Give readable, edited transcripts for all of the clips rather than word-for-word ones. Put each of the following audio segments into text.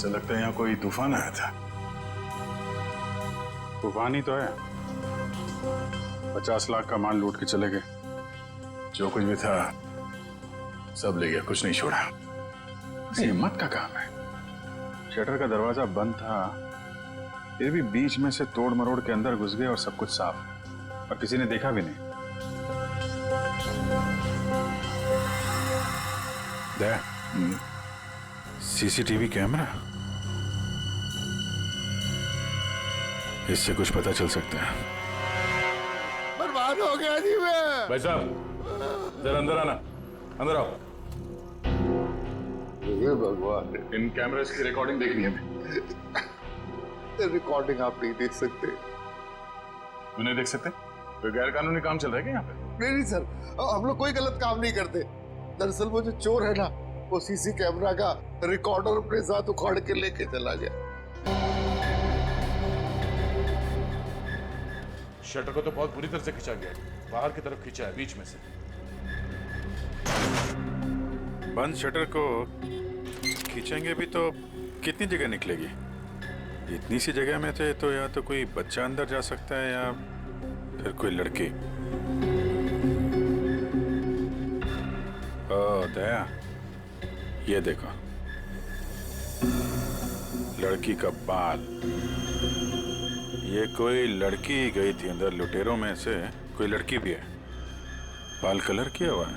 ऐसा लगता है यहाँ कोई तूफान आया था। तूफान ही तो है। 50 लाख का माल लूट के चले गए। जो कुछ भी था सब ले गया, कुछ नहीं छोड़ा। हिम्मत का काम है। शटर का दरवाजा बंद था, फिर भी बीच में से तोड़ मरोड़ के अंदर घुस गए और सब कुछ साफ, और किसी ने देखा भी नहीं। दया, सीसीटीवी कैमरा, इससे कुछ पता चल सकता है। बर्बाद हो गया जी मैं। भाई साहब जरा अंदर आना, अंदर आओ। ये भगवान, इन कैमरास की रिकॉर्डिंग देखनी है हमें। रिकॉर्डिंग आप नहीं देख सकते। नहीं देख सकते? कोई गैर कानूनी काम चल रहा है क्या यहाँ पे? नहीं सर, हम लोग कोई गलत काम नहीं करते। दरअसल वो जो चोर है ना, वो सीसी कैमरा का रिकॉर्डर अपने साथ उखाड़ के लेके चला गया। शटर को तो बहुत बुरी तरह से खींचा गया है, बाहर की तरफ खींचा है, बीच में से। बंद शटर को खींचेंगे भी तो कितनी जगह निकलेगी? इतनी सी जगह में थे तो या तो कोई बच्चा अंदर जा सकता है या फिर कोई लड़की। ओ दया, ये देखो, लड़की का बाल। ये कोई लड़की गई थी अंदर, लुटेरों में से कोई लड़की भी है। बाल कलर किया हुआ है।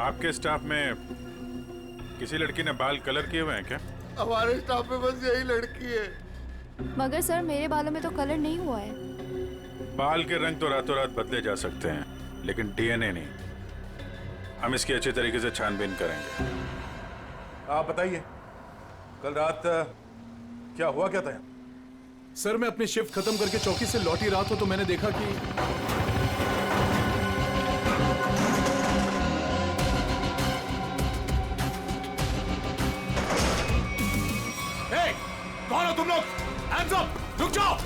आपके स्टाफ में किसी लड़की ने बाल कलर किए हुए हैं क्या? हमारे स्टाफ में बस यही लड़की है। मगर सर मेरे बालों में तो कलर नहीं हुआ है। बाल के रंग तो रातों रात बदले जा सकते हैं, लेकिन डीएनए नहीं। हम इसकी अच्छी तरीके से छानबीन करेंगे। आप बताइए, कल रात क्या हुआ, क्या था यहाँ? सर मैं अपनी शिफ्ट खत्म करके चौकी से लौटी रात हो तो मैंने देखा कि कौन हो तुम लोग? हैंड्स अप, रुक जाओ।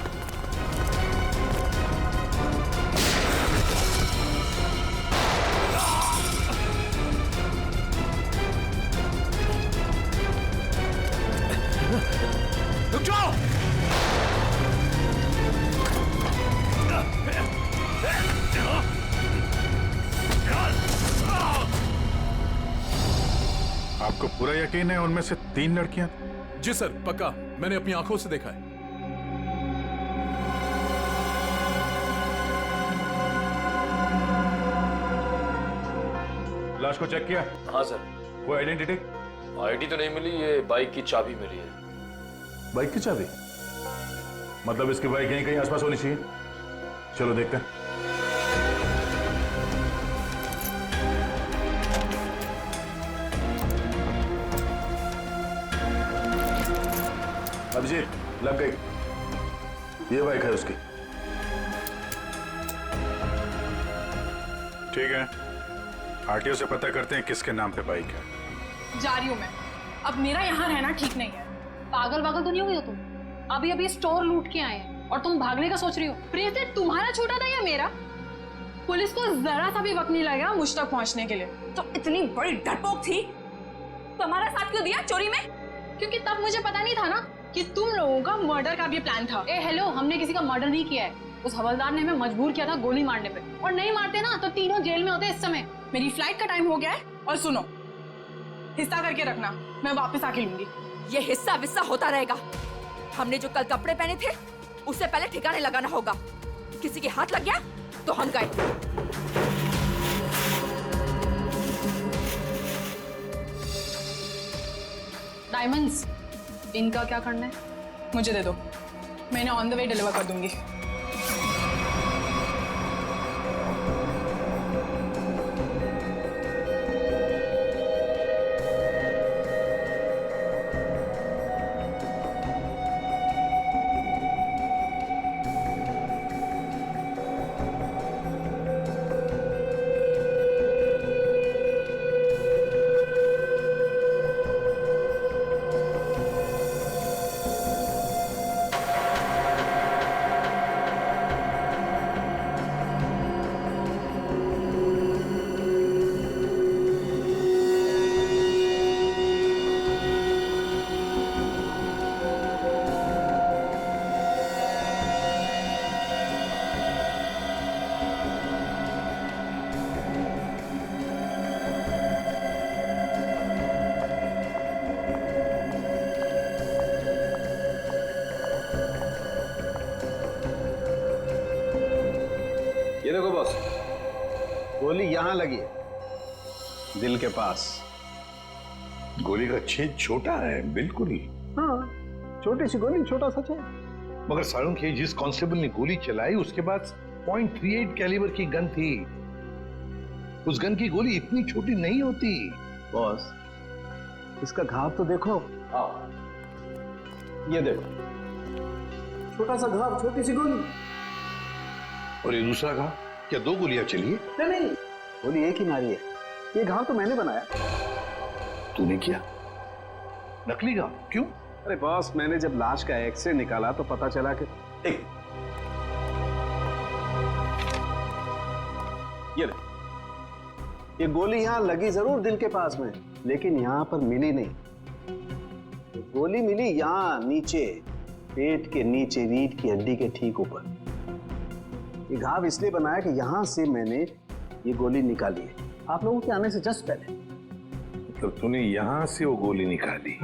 रुक जाओ। आपको पूरा यकीन है उनमें से 3 लड़कियां? जी सर पक्का, मैंने अपनी आंखों से देखा है। लाश को चेक किया? हाँ सर। कोई आइडेंटिटी? आईडी तो नहीं मिली, ये बाइक की चाबी मिली है। बाइक की चाबी? मतलब इसकी बाइक यहीं कहीं आसपास होनी चाहिए। चलो देखते हैं। अभिजीत, लग गई। ये बाइक है उसकी। ठीक है, आरटीओ से पता करते हैं किसके नाम पे बाइक है। जा रही हूँ मैं। अब मेरा यहाँ रहना ठीक नहीं है। पागल वागल तो नहीं हो गई हो तुम? अभी अभी स्टोर लूट के आए हैं और तुम भागने का सोच रही हो। प्रेत तुम्हारा छोटा था या मेरा? पुलिस को जरा सा भी वक्त नहीं लगेगा मुझ तक पहुंचने के लिए। तो इतनी बड़ी डरपोक थी तो हमारा साथ क्यों दिया चोरी में? क्योंकि तब मुझे पता नहीं था ना कि तुम लोगों का मर्डर का भी प्लान था। ए हेलो, हमने किसी का मर्डर नहीं किया है। उस हवलदार ने हमें मजबूर किया था गोली मारने पे, और नहीं मारते ना तो तीनों जेल में होते इस समय। मेरी फ्लाइट का टाइम हो गया है और सुनो, हिस्सा करके रखना, मैं वापस आके लूंगी। ये हिस्सा विस्सा होता रहेगा। हमने जो कल कपड़े पहने थे उससे पहले ठिकाने लगाना होगा। किसी के हाथ लग गया तो हम गए। डायमंड्स, इनका क्या करना है? मुझे दे दो, मैंने ऑन द वे डिलीवर कर दूंगी। देखो बॉस, गोली यहां लगी है, दिल के पास। गोली का छेद छोटा है बिल्कुल ही। हाँ, छोटी सी गोली, छोटा सा छेद। मगर सारुण के जिस कांस्टेबल ने गोली चलाई उसके पास .38 कैलिबर की गन थी। उस गन की गोली इतनी छोटी नहीं होती। बॉस, इसका घाव तो देखो। ये देखो, छोटा सा घाव, छोटी सी गोली। और ये दूसरा घाव, क्या 2 गोलियां चली है? नहीं, गोली एक ही मारी है। ये घाव तो मैंने बनाया। तूने किया? नकली घाव? क्यों? अरे बॉस, मैंने जब लाश का एक्सरे निकाला तो पता चला कि ये गोली यहां लगी जरूर दिल के पास में, लेकिन यहां पर मिली नहीं। गोली मिली यहां नीचे, पेट के नीचे, रीढ़ की हड्डी के ठीक ऊपर। ये घाव इसलिए बनाया कि यहां से मैंने ये गोली निकाली है, आप लोगों के आने से जस्ट पहले। तो तूने यहां से वो गोली निकाली?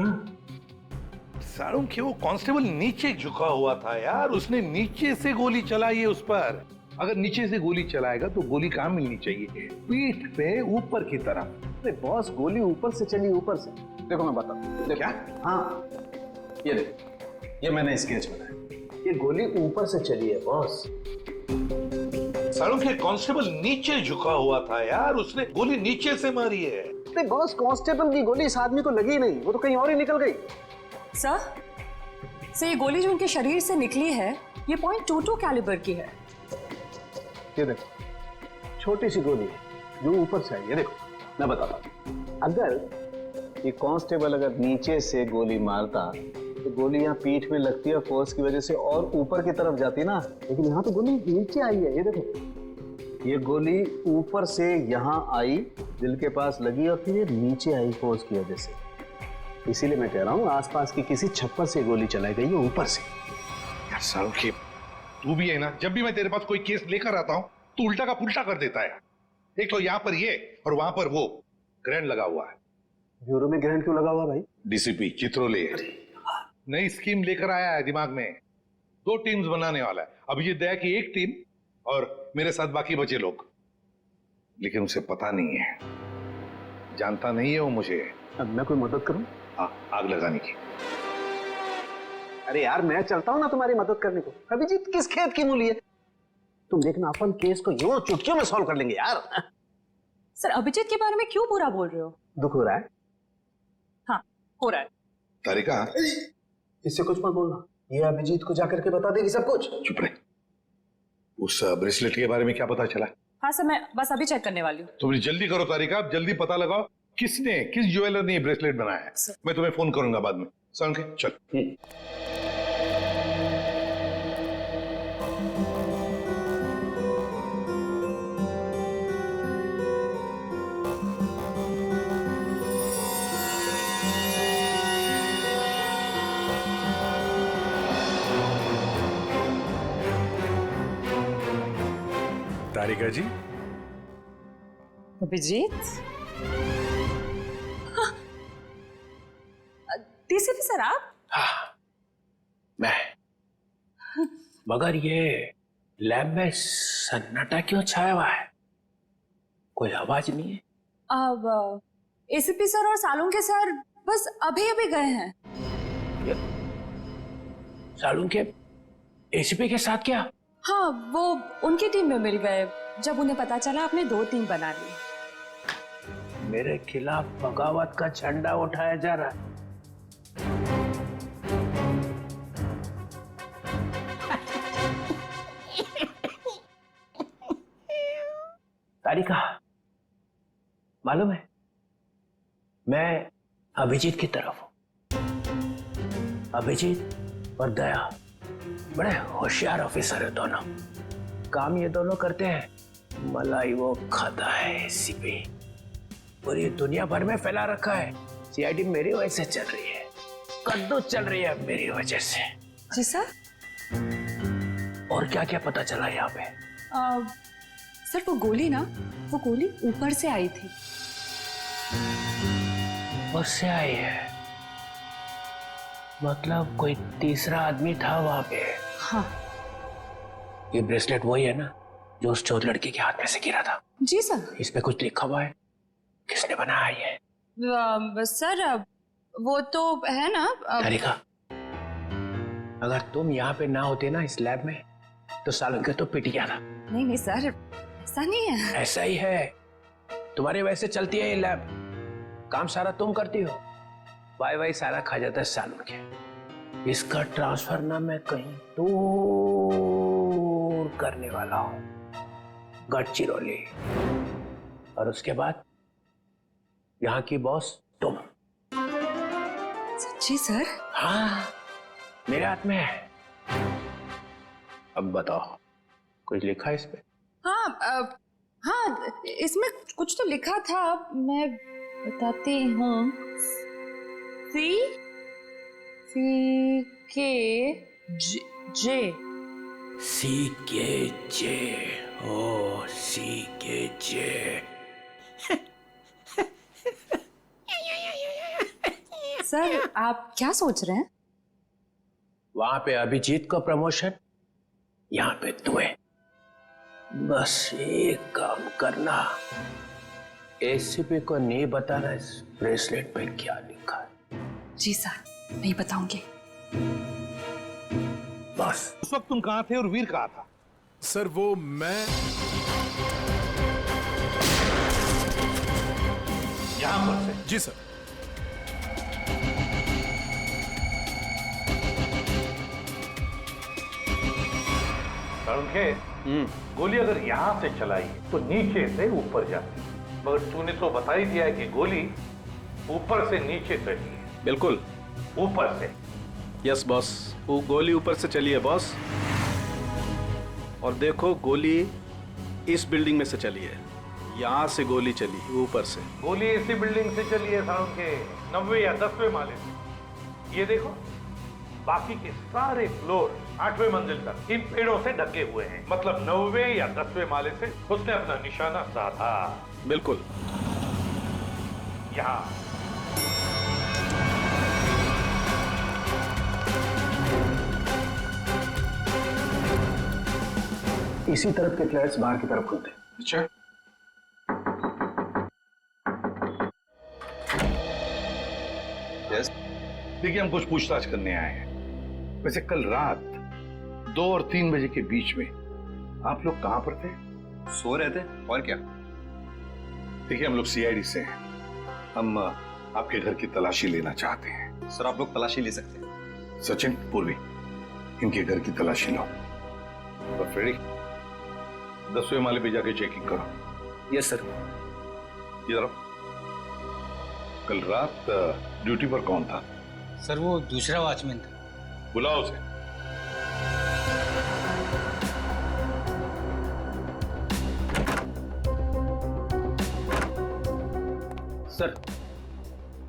सारुण के वो कांस्टेबल नीचे झुका हुआ था यार, उसने नीचे से गोली चलाई है उस पर। अगर नीचे से गोली चलाएगा तो गोली कहां मिलनी चाहिए? पीठ पे ऊपर की तरफ। अरे बॉस, गोली ऊपर से चली, ऊपर से। देखो मैं बताता हूं। क्या? हाँ, ये देखो, ये मैंने स्केच बनाया। ये गोली ऊपर से चली है बॉस। सारुण के कांस्टेबल नीचे झुका हुआ था यार, उसने गोली नीचे से मारी है। अरे बॉस, कांस्टेबल की गोली इस आदमी को लगी नहीं, वो तो कहीं और ही निकल गई। सर, ये गोली जो उनके शरीर से निकली है, ये .22 कैलिबर की है। ये देखो, छोटी सी गोली है जो ऊपर से आई है। देखो मैं बताता हूं, अगर ये कांस्टेबल अगर नीचे से गोली मारता तो गोली यहाँ पीठ में लगती है, फोर्स की वजह से और ऊपर की तरफ जाती ना, लेकिन यहाँ तो गोली नीचे आई है। ये देखो, ये गोली ऊपर से यहाँ आई, दिल के पास लगी और फिर ये नीचे आई फोर्स की वजह से। इसीलिए मैं कह रहा हूँ आसपास की किसी छप्पर से गोली चलाई गई है ऊपर से। यार सारुण के, तू भी है ना, जब भी मैं तेरे पास कोई केस लेकर आता हूँ तू उल्टा का पुल्टा कर देता है। एक तो यहाँ पर ये और वहां पर वो ग्रैंड लगा हुआ है। ब्यूरो में ग्रैंड क्यों लगा हुआ भाई? डीसीपी चित्रोले नई स्कीम लेकर आया है दिमाग में। 2 टीम्स बनाने वाला है। अभिजीत दया की एक टीम और मेरे साथ बाकी बचे लोग। लेकिन उसे पता नहीं है, जानता नहीं है वो मुझे। अब मैं कोई मदद करूं? आग लगाने की। अरे यार, मैं चलता हूं ना तुम्हारी मदद करने को। अभिजीत किस खेत की मूली है? तुम देखना, अपन केस को यूं चुटकियों में सॉल्व कर लेंगे यार। सर, अभिजीत के बारे में क्यों बुरा बोल रहे हो? दुख हो रहा है? हाँ, हो रहा है। तारिका, इससे कुछ मत बोलना, ये अभिजीत को जाकर के बता देगी सब कुछ। चुप रहे। उस ब्रेसलेट के बारे में क्या पता चला? हाँ सर, मैं बस अभी चेक करने वाली हूँ। तुम जल्दी करो तारिका, जल्दी पता लगाओ किस ज्वेलर ने ये ब्रेसलेट बनाया है। मैं तुम्हें फोन करूंगा बाद में। सारुण के, चल। तारिका जी, अभिजीत, डीसीपी सर आप? हाँ, मैं। मगर ये लैब में सन्नाटा क्यों छाया हुआ है? कोई आवाज नहीं है। अब एसीपी सर और सालुंके सर बस अभी अभी गए हैं। सालुंके एसीपी के साथ क्या? हाँ, वो उनकी टीम में मिल गए जब उन्हें पता चला आपने 2 टीम बना ली। मेरे खिलाफ बगावत का झंडा उठाया जा रहा है। तारिका, मालूम है मैं अभिजीत की तरफ हूं। अभिजीत और दया बड़े होशियार ऑफिसर है दोनों। काम ये दोनों करते हैं, मलाई वो खाता है एसीपी। पूरी दुनिया भर में फैला रखा है। सीआईडी मेरी वजह से चल रही है, कद्दू चल रही है मेरी वजह से। जी सर। और क्या क्या पता चला यहाँ पे? सर, वो गोली ऊपर से आई थी। ऊपर से आई है? मतलब कोई तीसरा आदमी था वहां पे? हाँ। ये ब्रेसलेट वही है ना जो उस चोर लड़के के हाथ में से गिरा था। जी सर। इस पे कुछ लिखा हुआ है? किसने बनाया ये? सर वो तो है ना तारिका, अगर तुम यहाँ पे ना होते ना इस लैब में, तो सालन के तो पिट गया था। नहीं नहीं सर, ऐसा नहीं है। ऐसा ही है। तुम्हारे वैसे चलती है ये लैब, काम सारा तुम करती हो, वाई सारा खा जाता है सालन के। इसका ट्रांसफर ना मैं कहीं दूर करने वाला हूं, गढ़चिरौली। और उसके बाद यहाँ की बॉस तुम। सच्ची सर? हाँ, मेरे हाथ में है। अब बताओ, कुछ लिखा है इस पे? हाँ हाँ, इसमें कुछ तो लिखा था, मैं बताती हूँ। C के जे। CKJ। ओ CKJ। सर आप क्या सोच रहे हैं? वहां पे अभिजीत को प्रमोशन, यहाँ पे तुम्हें। बस एक काम करना, एसीपी को नहीं बताना इस ब्रेसलेट पे क्या लिखा है। जी सर, नहीं बताऊंगी। बस। उस वक्त तुम कहाँ थे और वीर कहाँ था? सर वो मैं यहाँ पर से। जी सर। तरुण, गोली अगर यहाँ से चलाई तो नीचे से ऊपर जाती, मगर तूने तो बता ही दिया है कि गोली ऊपर से नीचे चली है। बिल्कुल ऊपर से। यस बॉस, वो गोली ऊपर से चली है बॉस। और देखो, गोली इस बिल्डिंग में से चली है, यहाँ से गोली चली ऊपर से। गोली इसी बिल्डिंग से चली है तरुण के, 90 या 10वें माले से। ये देखो, बाकी के सारे फ्लोर 8वें मंजिल तक इन पेड़ों से ढके हुए हैं। मतलब 9वें या 10वें माले से उसने अपना निशाना साधा। बिल्कुल। यहाँ इसी तरफ के फ्लैट्स बाहर की तरफ खुलते। अच्छा, देखिए, हम कुछ पूछताछ करने आए हैं। वैसे कल रात 2 और 3 बजे के बीच में आप लोग कहां पर थे? सो रहे थे, और क्या। देखिए, हम लोग सीआईडी से हैं, हम आपके घर की तलाशी लेना चाहते हैं। सर, आप लोग तलाशी ले सकते हैं। सचिन, पूर्वी, इनके घर की तलाशी लो। और फ्रेडी, 10वें माले पे जाके चेकिंग करो। Yes sir. इधर आओ। कल रात ड्यूटी पर कौन था? सर, वो दूसरा वॉचमैन था। बुलाओ उसे। सर,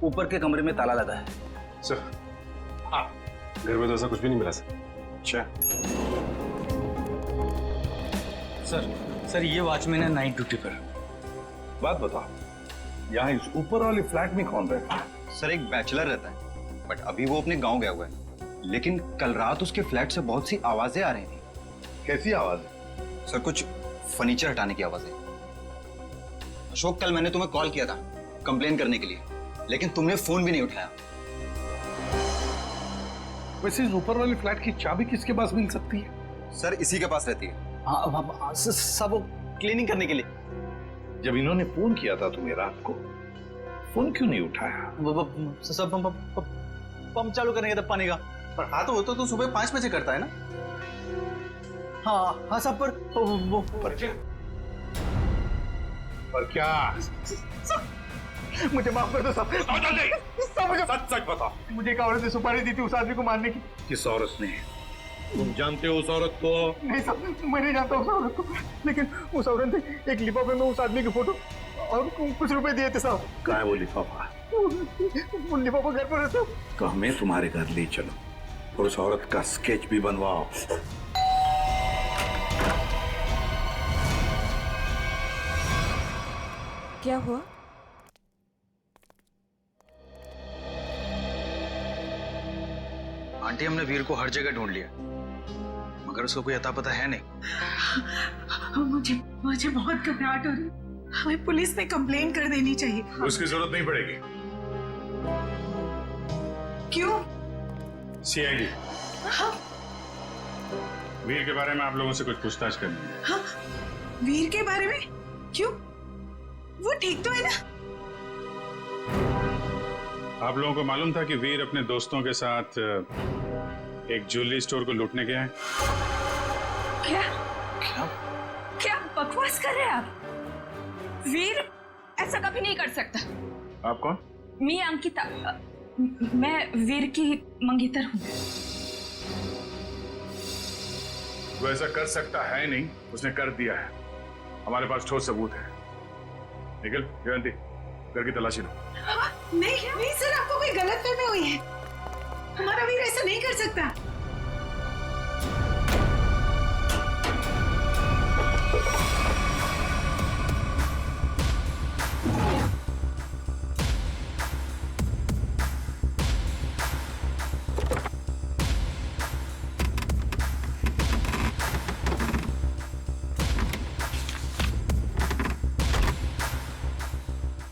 ऊपर के कमरे में ताला लगा है। सर, हाँ, घर में तो ऐसा कुछ भी नहीं मिला सर। अच्छा सर, ये वॉचमैन है नाइट ड्यूटी पर। बात बताओ, यहाँ इस ऊपर वाले फ्लैट में कौन रहता है? सर, एक बैचलर रहता है, बट अभी वो अपने गांव गया हुआ है। लेकिन कल रात उसके फ्लैट से बहुत सी आवाजें आ रही थी। कैसी आवाज? सर, कुछ फर्नीचर हटाने की आवाजें। अशोक, कल मैंने तुम्हें कॉल किया था कंप्लेन करने के लिए, लेकिन तुमने फोन भी नहीं उठाया। वैसे इस ऊपर वाले फ्लैट की चाबी किसके पास मिल सकती है? सर, इसी के पास रहती है। हाँ, सब वो क्लीनिंग करने के लिए। जब इन्होंने फोन किया था तुम्हें रात को, फोन क्यों नहीं उठाया? सब पंप चालू करने का था पानी का। पर हाँ, तो वो तो सुबह 5 बजे करता है ना। हाँ सब पर वो पर क्या? मुझे माफ कर दो साहब। मुझे सच बताओ, मुझे एक औरत ने सुपारी दी थी उस आदमी को मारने की। किस औरत ने? तुम जानते हो उस औरत को? नहीं साहब, मैं नहीं जानता उस औरत को, लेकिन उस औरत ने एक लिफाफे में उस आदमी की फोटो और कुछ रुपए दिए थे साहब। कहाँ है वो लिफाफा? वो लिफाफा घर पर है साहब। तो हमें तुम्हारे घर ले चलो और उस औरत का स्केच भी बनवाओ। क्या हुआ? आंटी हमने वीर को हर जगह ढूंढ लिया, मगर उसको कोई अता पता है नहीं। मुझे बहुत घबराहट हो रही है। हमें पुलिस में कंप्लेन कर देनी चाहिए। उसकी जरूरत नहीं पड़ेगी। क्यों? सीआईडी वीर के बारे में आप लोगों से कुछ पूछताछ करनी है। हाँ, वीर के बारे में? क्यों? वो ठीक तो है ना? आप लोगों को मालूम था कि वीर अपने दोस्तों के साथ एक ज्वेलरी स्टोर को लूटने गया है? क्या क्या क्या बकवास कर रहे हैं आप? वीर ऐसा कभी नहीं कर सकता। आप कौन? मैं अंकिता, मैं वीर की मंगेतर हूँ। वो ऐसा कर सकता है नहीं, उसने कर दिया है। हमारे पास ठोस सबूत है। निखिल, जयंती, घर की तलाशी लो। नहीं सर, आपको कोई गलतफहमी हुई है। हमारा वीर ऐसा नहीं कर सकता।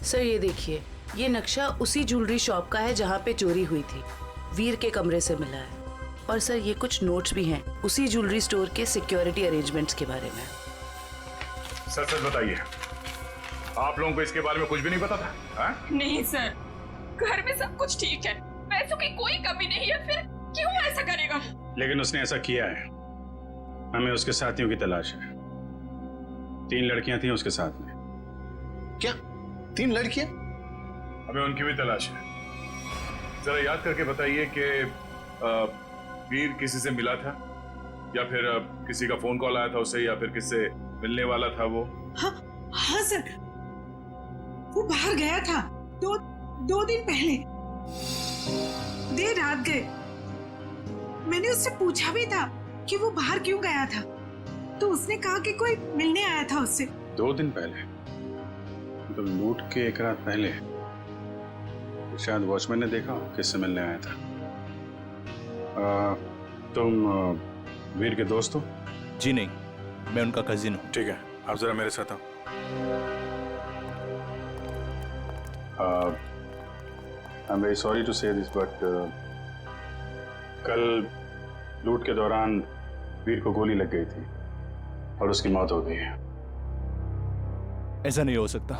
सर ये देखिए, ये नक्शा उसी ज्वेलरी शॉप का है जहाँ पे चोरी हुई थी। वीर के कमरे से मिला है। और सर ये कुछ नोट्स भी हैं उसी ज्वेलरी स्टोर के सिक्योरिटी अरेंजमेंट्स के बारे में। सच सच बताइए, आप लोगों को इसके बारे में कुछ भी नहीं पता था? हा? नहीं सर, घर में सब कुछ ठीक है, पैसों की कोई कमी नहीं है, फिर क्यों ऐसा करेगा? लेकिन उसने ऐसा किया है। हमें उसके साथियों की तलाश है। 3 लड़कियां थी उसके साथ में। क्या 3 लड़कियां? हमें उनकी भी तलाश है। जरा याद करके बताइए कि वीर किसी से मिला था या फिर किसी का फोन कॉल आया था उसे, या फिर किससे मिलने वाला था वो? हाँ सर, वो बाहर गया था 2 दिन पहले, देर रात गए। मैंने उससे पूछा भी था कि वो बाहर क्यों गया था, तो उसने कहा कि कोई मिलने आया था उससे। 2 दिन पहले? तो लूट के 1 रात पहले शायद वॉचमैन ने देखा किससे मिलने आया था। तुम वीर के दोस्त हो? जी नहीं, मैं उनका कजिन हूँ। ठीक है, आप जरा मेरे साथ आओ। I am very sorry to say this, but कल लूट के दौरान वीर को गोली लग गई थी और उसकी मौत हो गई है। ऐसा नहीं हो सकता।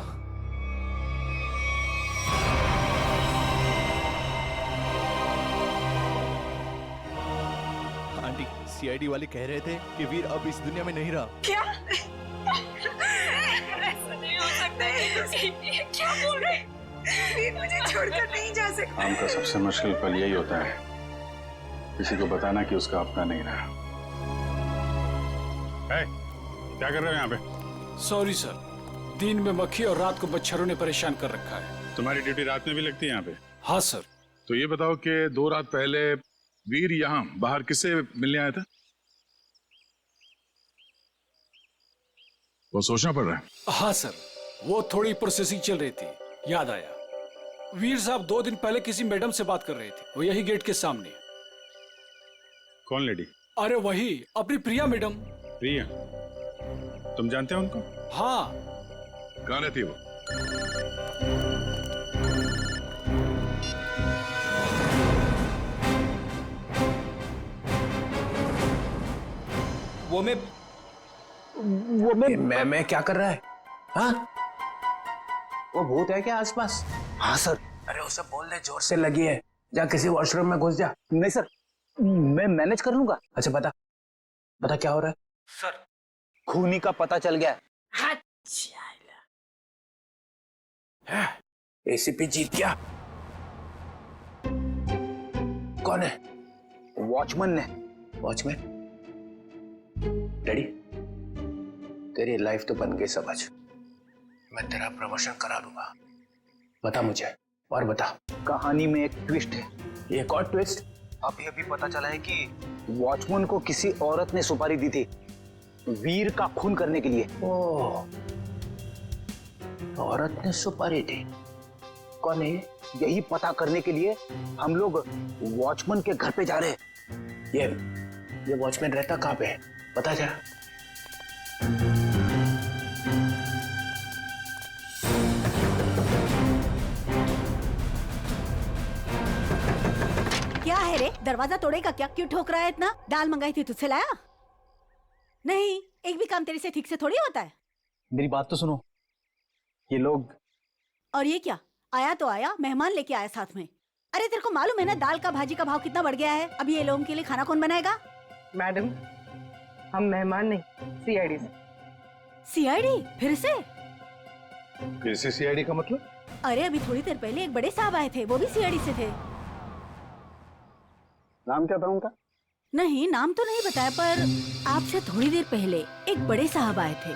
आंटी, सीआईडी वाले कह रहे थे कि वीर अब इस दुनिया में नहीं रहा। क्या? ऐसा नहीं हो सकता है। ये क्या बोल रहे हैं? वीर मुझे छोड़कर नहीं जा सकता। काम का सबसे मुश्किल पल यही होता है, किसी को बताना कि उसका अपना नहीं रहा। क्या कर रहे हो यहाँ पे? सॉरी सर, दिन में मक्खी और रात को मच्छरों ने परेशान कर रखा है। तुम्हारी ड्यूटी रात में भी लगती है यहाँ पे? हाँ सर। तो ये बताओ कि 2 रात पहले वीर यहाँ बाहर किससे मिलने आया था? वो सोचना पड़ रहा है। हाँ सर, वो थोड़ी प्रोसेसिंग चल रही थी, याद आया। वीर साहब 2 दिन पहले किसी मैडम से बात कर रहे थे, वो यही गेट के सामने। कौन लेडी? अरे वही, अपनी प्रिया मैडम। प्रिया? तुम जानते हो उनको? हाँ। कहाँ रहती है वो? मैं क्या कर रहा है? हाँ, वो भूत है क्या आसपास? हाँ सर। अरे उसे बोल दे जोर से लगी है, जा किसी वॉशरूम में घुस जा। नहीं सर, मैं मैनेज कर लूंगा। अच्छा बता क्या हो रहा है? सर, खूनी का पता चल गया। एसीपी जीत गया। कौन है? वॉचमैन ने। वॉचमैन? डैडी, तेरी लाइफ तो बन गई समझ। मैं तेरा प्रमोशन करा दूंगा। बता मुझे, और बता। कहानी में एक ट्विस्ट है। एक और ट्विस्ट? अभी अभी पता चला है कि वॉचमैन को किसी औरत ने सुपारी दी थी वीर का खून करने के लिए। ओह, औरत ने सुपारी दी? कौन है? यही पता करने के लिए हम लोग वॉचमैन के घर पे जा रहे हैं। ये वॉचमैन रहता कहाँ पे है, बता जरा। क्या है रे, दरवाजा तोड़ेगा क्या? क्यों ठोक रहा है इतना? दाल मंगाई थी, तुझसे लाया नहीं? एक भी काम तेरे से ठीक से थोड़ी होता है। मेरी बात तो सुनो, ये लोग। और ये क्या, आया तो आया, मेहमान लेके आया साथ में। अरे तेरे को मालूम है ना दाल का भाजी का भाव कितना बढ़ गया है? अब ये लोगों के लिए खाना कौन बनाएगा? मैडम, हम मेहमान नहीं, सीआईडी से। सीआईडी? फिर से सीआईडी का मतलब? अरे अभी थोड़ी देर पहले एक बड़े साहब आए थे, वो भी सीआईडी से थे। नाम क्या था उनका? नहीं, नाम तो नहीं बताया, पर आपसे थोड़ी देर पहले एक बड़े साहब आए थे,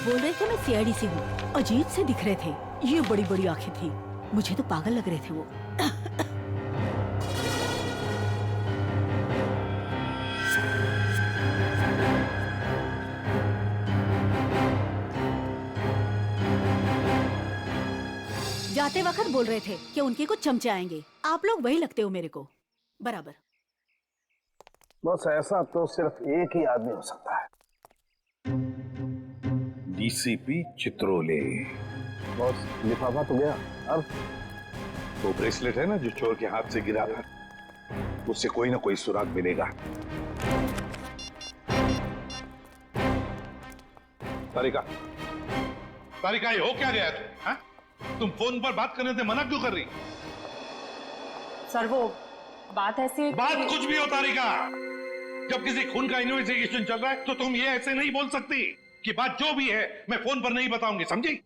बोल रहे थे मैं सीआईडी से हूँ। अजीब से दिख रहे थे, ये बड़ी बड़ी आंखें थी, मुझे तो पागल लग रहे थे वो। जाते वक्त बोल रहे थे कि उनके कुछ चमचे आएंगे। आप लोग वही लगते हो मेरे को बराबर। बस ऐसा तो सिर्फ एक ही आदमी हो सकता है। डीसीपी चित्रोले। बस लिफाफा तो गया, अब वो ब्रेसलेट है ना जो चोर के हाथ से गिरा था, उससे कोई ना कोई सुराग मिलेगा। तारिका, तारिका, ये हो क्या गया तुम फोन पर बात करने से मना क्यों कर रही? सर वो बात ऐसी, बात कुछ भी हो तारिका, जब किसी खून का इन्वेस्टिगेशन चल रहा है तो तुम ये ऐसे नहीं बोल सकती कि बात जो भी है मैं फोन पर नहीं बताऊंगी, समझी?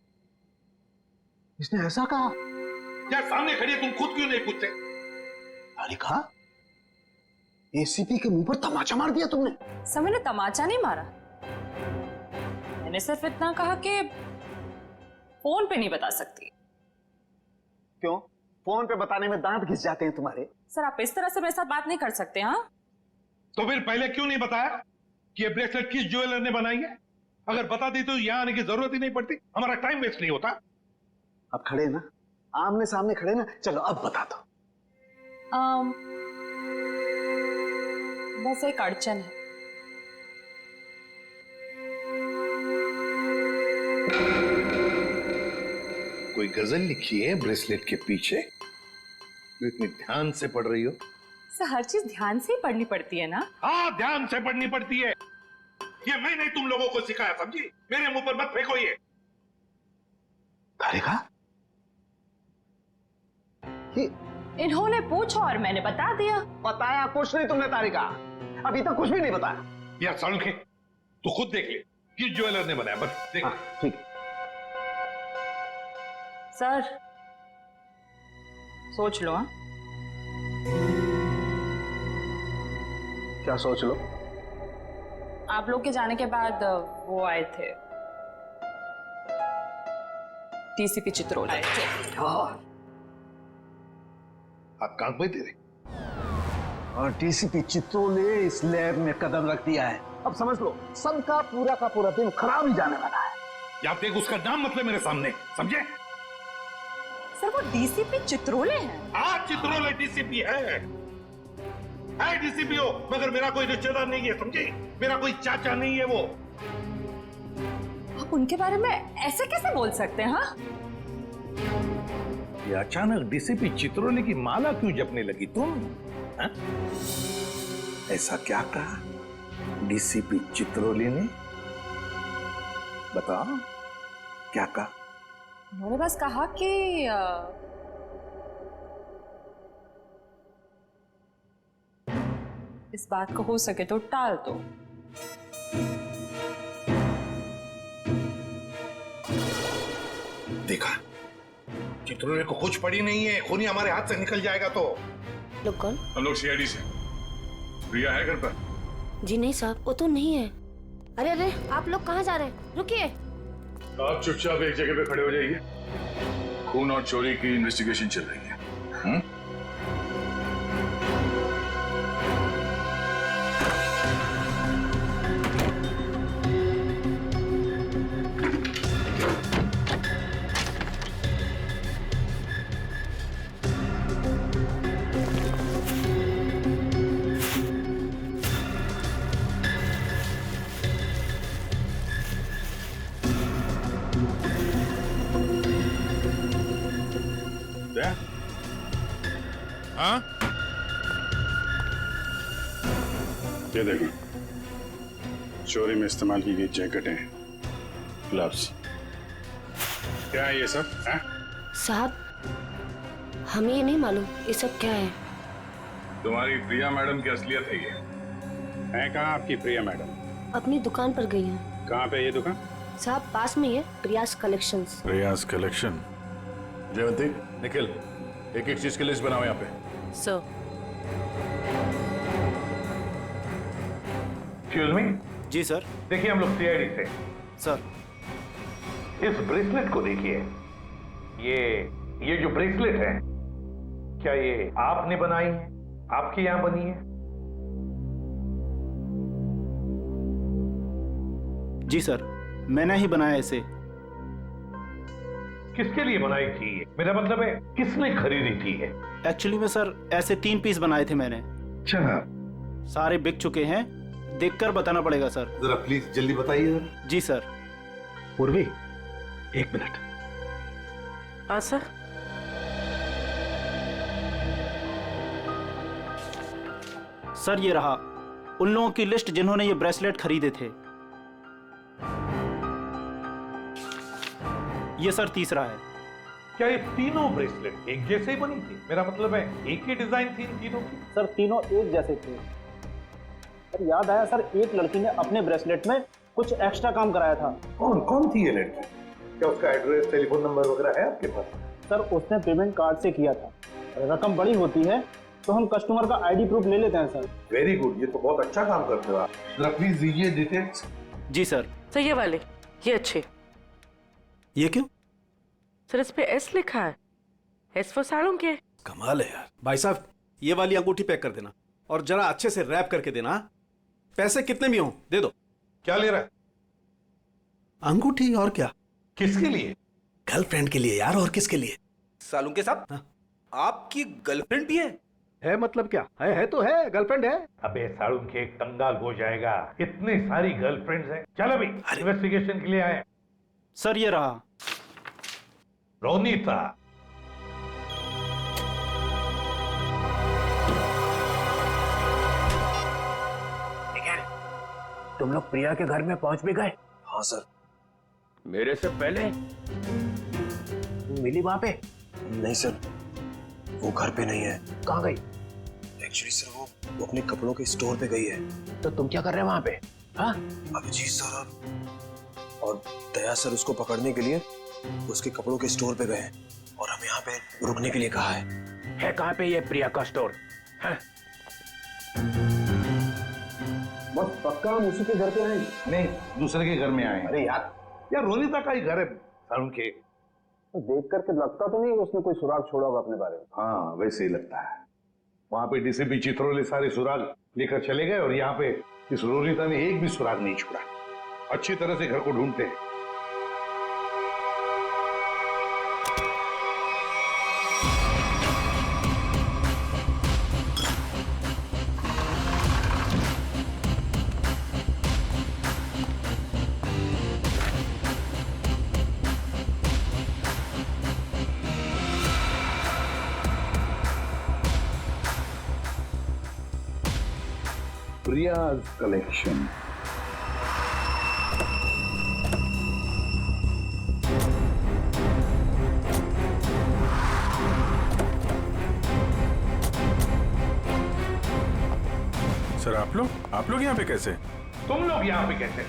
इसने ऐसा कहा? क्या सामने खड़ी है, तुम खुद क्यों नहीं पूछते? तारिका, एसीपी के मुंह पर तमाचा मार दिया तुमने। सर मैंने तमाचा नहीं मारा, मैंने सिर्फ इतना कहा कि फोन पे नहीं बता सकती। क्यों? फोन पे बताने में दांत घिस जाते हैं तुम्हारे। सर आप इस तरह से मेरे साथ बात नहीं कर सकते। हाँ तो फिर पहले क्यों नहीं बताया कि ये ब्रेसलेट किस ज्वेलर ने बनाई है? अगर बता दी तो यहां आने की जरूरत ही नहीं पड़ती, हमारा टाइम वेस्ट नहीं होता। अब खड़े ना, आमने सामने खड़े ना, चलो अब बता दो। बस एक अड़चन है। कोई गजल लिखी है ब्रेसलेट के पीछे, जो इतनी ध्यान से पढ़ रही हो? सर हर चीज ध्यान से ही पढ़नी पड़ती है ना? हाँ, ध्यान से पढ़नी पड़ती है। ये मैंने तुम लोगों को सिखाया, समझी? मेरे मुंह पर मत फेंको ये। तारिका, इन्होंने पूछा और मैंने बता दिया। बताया कुछ नहीं तुमने तारिका, अभी तक कुछ भी नहीं बताया। यार सड़के, तू खुद देख ले किस ज्वेलर ने बनाया, बस देख। ठीक है सर, सोच लो। हाँ क्या सोच लो? आप लोग के जाने के बाद वो आए थे, डीसीपी चित्रोले। आप कांक में तेरे, और डीसीपी चित्रोले इस लैब में कदम रख दिया है। अब समझ लो, सबका पूरा का पूरा दिन खराब ही जाने वाला है। या देख उसका नाम मतलब मेरे सामने, समझे? सर वो डीसीपी चित्रोले हैं। हाँ, चित्रोले डीसीपी है डीसीपी हो, मगर मेरा कोई रिश्तेदार नहीं है, समझे? मेरा कोई चाचा नहीं है वो। आप उनके बारे में ऐसे कैसे बोल सकते हैं? हाँ, ये अचानक डीसीपी चित्रोले की माला क्यों जपने लगी तुम? हा? ऐसा क्या कहा डीसीपी चित्रोले ने? बताओ क्या कहा? उन्होंने बस कहा कि इस बात को हो सके तो टाल दो। देखा, चित्रोले को कुछ पड़ी नहीं है, खूनी हमारे हाथ से निकल जाएगा तो। लोग कौन? हम लोग सीआईडी से। प्रिया है घर पर? जी नहीं साहब, वो तो नहीं है। अरे अरे, आप लोग कहाँ जा रहे हैं? रुकिए। आप चुपचाप एक जगह पे खड़े हो जाइए, खून और चोरी की इन्वेस्टिगेशन चल रही है। दया? हाँ? ये देखो, चोरी में इस्तेमाल की गई जैकेटें, ग्लव्स। क्या है ये सब? हाँ? साहब, हमें ये नहीं मालूम ये सब क्या है। तुम्हारी प्रिया मैडम की असलियत है ये। है कहाँ आपकी प्रिया मैडम? अपनी दुकान पर गई है। कहाँ पे ये दुकान? साहब, पास में ही है, प्रियास कलेक्शंस। प्रियास कलेक्शन। जयवंती, निखिल, एक एक चीज की लिस्ट बनाओ यहाँ पे। सर। Excuse me. जी सर। देखिए हम लोग सीआईडी से। सर, इस ब्रेसलेट को देखिए। ये जो ब्रेसलेट है, क्या ये आपने बनाई है? आपके यहां बनी है? जी सर, मैंने ही बनाया इसे। किसके लिए बनाई थी ये? मेरा मतलब है किसने खरीदी थी ये? एक्चुअली में सर ऐसे 3 पीस बनाए थे मैंने। अच्छा। सारे बिक चुके हैं, देखकर बताना पड़ेगा सर। जरा प्लीज जल्दी बताइए। जी सर। पूर्वी, 1 मिनट। हाँ सर। सर ये रहा उन लोगों की लिस्ट जिन्होंने ये ब्रेसलेट खरीदे थे। ये सर तीसरा है। क्या ये तीनों ब्रेसलेट एक जैसे ही बनी थी? मेरा मतलब है एक ही डिजाइन थी इन तीनों की? सर तीनों एक जैसे थे। सर याद आया सर, एक लड़की ने अपने ब्रेसलेट में कुछ एक्स्ट्रा काम कराया था। कौन थी ये लड़की? क्या उसका एड्रेस, टेलीफोन नंबर वगैरह है आपके पास? सर उसने पेमेंट कार्ड से किया था। रकम बड़ी होती है तो हम कस्टमर का आईडी प्रूफ ले लेते हैं सर। वेरी गुड, ये तो बहुत अच्छा काम करते हो आप। जरा प्लीज दीजिए डिटेल्स। जी सर। सर ये वाले, ये अच्छे। ये क्यों? सर इस पे एस लिखा है। एस फॉर साड़ों के। कमाल है यार। भाई साहब, ये वाली अंगूठी पैक कर देना और जरा अच्छे से रैप करके देना। पैसे कितने भी हों दे दो। क्या ले रहा है? अंगूठी और क्या? किसके लिए? गर्लफ्रेंड के लिए यार, और किसके लिए? सालू के साथ आपकी गर्लफ्रेंड भी है? मतलब क्या है तो है, गर्लफ्रेंड है। अबे साड़ू के एक कंगाल हो जाएगा, इतनी सारी गर्लफ्रेंड्स हैं। चल अभी इन्वेस्टिगेशन के लिए आए। सर ये रहा रोनीता। तुम लोग प्रिया के घर में पहुंच भी गए? हाँ सर। मेरे से पहले मिली वहां पे? नहीं सर, वो घर पे नहीं है। कहाँ गई? एक्चुअली सर वो अपने कपड़ों के स्टोर पे गई है। तो तुम क्या कर रहे हो वहां पे? हाँ? अभिजीत सर और दया सर उसको पकड़ने के लिए उसके कपड़ों के स्टोर पे गए हैं और हमें यहाँ पे रुकने के लिए कहा है। कहाँ पे ये प्रिया का स्टोर? हाँ? बस पक्का हम उसी के घर पे आए? नहीं, दूसरे के घर में आए। अरे यार रोनीता का ही घर है साड़ू के। तो देख करके लगता तो नहीं है उसने कोई सुराग छोड़ा होगा अपने बारे में। हाँ वैसे ही लगता है। वहां पे डीसीपी चित्रोले सारे सुराग लेकर चले गए और यहाँ पे इस रोनीता ने एक भी सुराग नहीं छोड़ा। अच्छी तरह से घर को ढूंढते हैं। प्रियाज कलेक्शन। सर आप लोग यहाँ पे कैसे? तुम लोग यहाँ पे कैसे?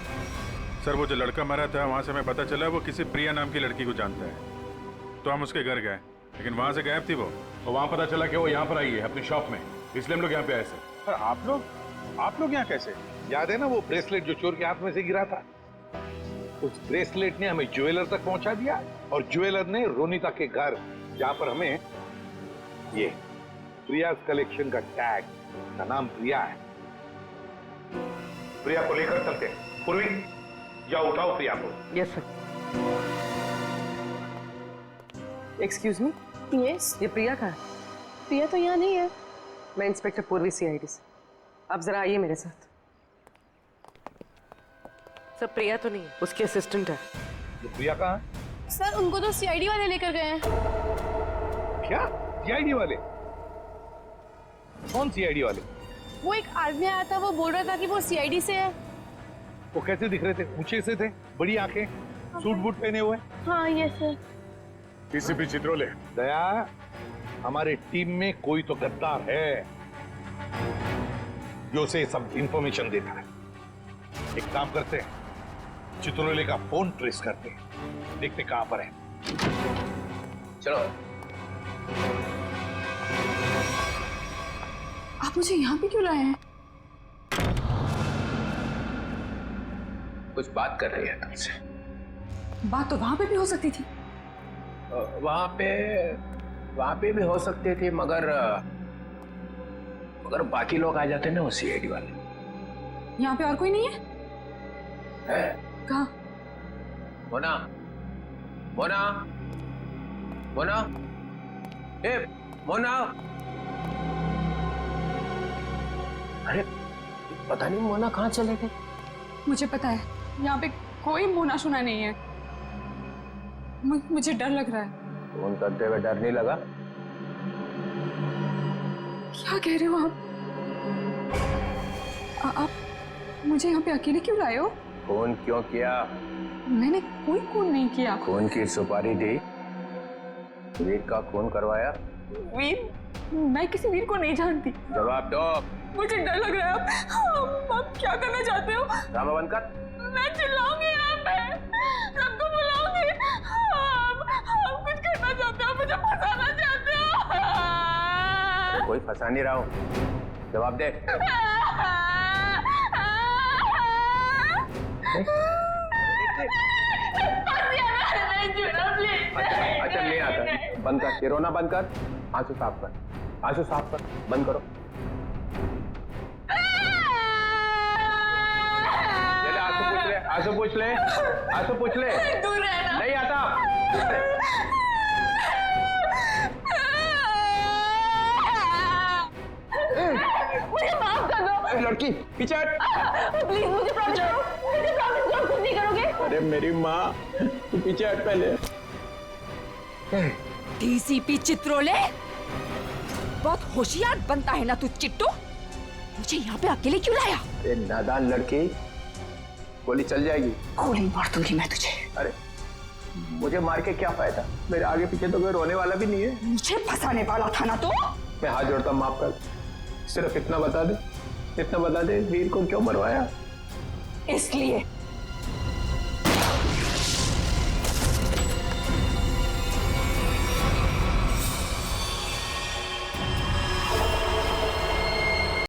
सर वो जो लड़का मरा था वहां से हमें पता चला वो किसी प्रिया नाम की लड़की को जानता है, तो हम उसके घर गए, लेकिन वहां से गायब थी वो। और वहां पता चला कि वो यहाँ पर आई है अपनी शॉप में, इसलिए हम लोग यहाँ पे आए सर। सर आप लोग यहाँ कैसे? याद है ना वो ब्रेसलेट जो चोर के हाथ में से गिरा था? उस ब्रेसलेट ने हमें ज्वेलर तक पहुंचा दिया और ज्वेलर ने रोनीता के घर, जहां पर हमें ये प्रियाज कलेक्शन का टैग, का नाम प्रिया है। प्रिया को लेकर चलते। पूर्वी जाओ, उठाओ प्रिया को। Yes sir. एक्सक्यूज मी। यस। ये प्रिया का है? प्रिया तो यहाँ नहीं है। मैं इंस्पेक्टर पूर्वी सीआईडी से। आप जरा आइए मेरे साथ। सर प्रिया तो नहीं है, उसकी असिस्टेंट है। तो प्रिया कहाँ है? सर उनको तो सीआईडी वाले लेकर गए हैं। क्या सीआईडी वाले? कौन सीआईडी वाले? वो एक आदमी आया था, वो बोल रहा था कि वो सीआईडी से है। वो कैसे दिख रहे थे? ऊंचे से थे, बड़ी आंखें, सूट बूट पहने हुए। हाँ ये सर। डीसीपी चित्रोले। दया, हमारे टीम में कोई तो गद्दार है जो उसे सब इंफॉर्मेशन देता है। एक काम करते हैं, चित्रोले का फोन ट्रेस करते हैं, देखते कहां पर है। चलो। आप मुझे यहाँ पे क्यों लाए हैं? कुछ बात कर रही है तुमसे। बात तो वहां पे भी हो सकती थी। वहां पे भी हो सकती थी, मगर बाकी लोग आ जाते ना, वो सीआईडी वाले। यहाँ पे और कोई नहीं है? कहाँ? मोना, मोना, मोना, ए मोना। अरे पता नहीं मोना कहाँ चले गए। मुझे पता है, यहाँ पे कोई मोना शुना नहीं है। मुझे डर लग रहा है। फोन करते हुए डर नहीं लगा? क्या कह रहे हो आप मुझे यहाँ पे अकेले क्यों लाए हो? फोन क्यों किया? मैंने कोई खून नहीं किया। खून की सुपारी दी, वीर का खून करवाया। वीर? मैं किसी वीर को नहीं जानती। जवाब दो। मुझे डर लग रहा है। आप क्या करना चाहते हो? ड्रामा बंद कर। मैं चिल्लाऊंगी यहाँ पे, सबको बुलाऊंगी। आप कुछ करना चाहते हो, मुझे फंसाना चाहते हो। कोई फंसा नहीं रहा हूँ, जवाब दे। अच्छा नहीं आता, बंद कर, ये रोना बंद कर, आंसू साफ कर, आंसू साफ कर, बंद करो। चले आंसू पूछ ले, आंसू पूछ ले। नहीं आता। मुझे माफ कर दो। लड़की पीछे हट। प्लीज मुझे प्रॉमिस करो, मुझे प्रॉमिस करो कुछ नहीं करोगे। अरे मेरी माँ, तू पीछे हट पहले। डीसीपी चित्रोले, बहुत होशियार बनता है ना तू चिट्टू। मुझे यहाँ पे अकेले क्यों लाया? अरे नादान लड़की, गोली चल जाएगी। गोली मार दूंगी मैं तुझे। अरे मुझे मार के क्या फायदा? मेरे आगे पीछे तो कोई रोने वाला भी नहीं है। मुझे फंसाने वाला था ना तो? मैं हाथ जोड़ता हूं, माफ कर। सिर्फ इतना बता दे, वीर को क्यों मरवाया? इसलिए